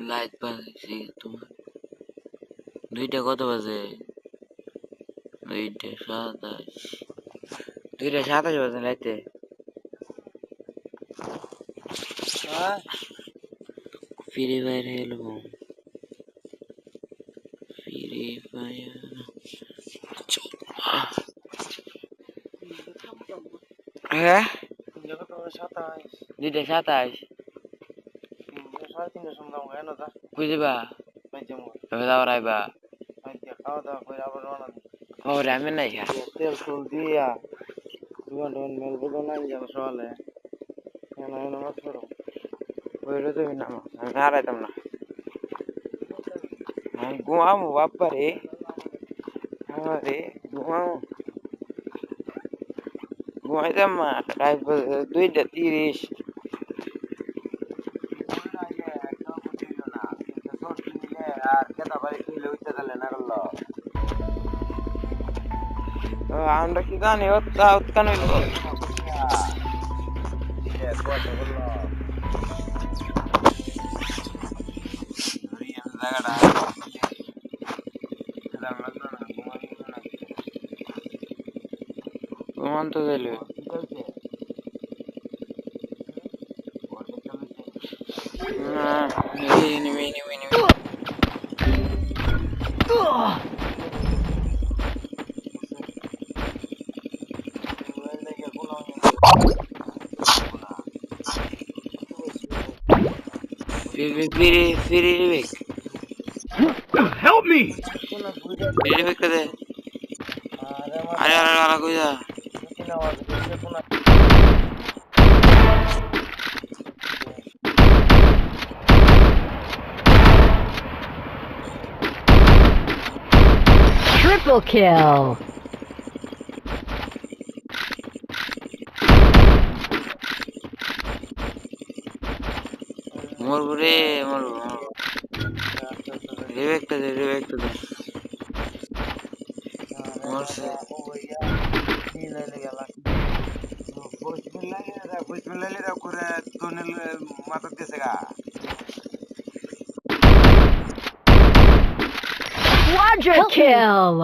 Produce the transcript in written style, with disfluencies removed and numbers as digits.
Light বাজছে তোমার দুইটা কত বাজে 2:27 বাজে রাইতে ফ্রি ফায়ার খেলবো ফ্রি ফায়ার হ্যাঁ 2:27 কই যাবা তবে যাবার আইবা খবর আমি নাই তেল ফুল দিয়া দুজন মেলবো না যেন সকালে ওইটা তুমি নামো আমি হারাইতাম না আমি ঘুমাবো বাপ্পা রে আমারে ঘুমাইতাম না রাত 2:30 আমরা কি জানি উৎকান হইল ঘুমান তো গেল Help me! Triple kill! মরবো রে মরবো রিভেক্টটা দে মরছে Quadra kill!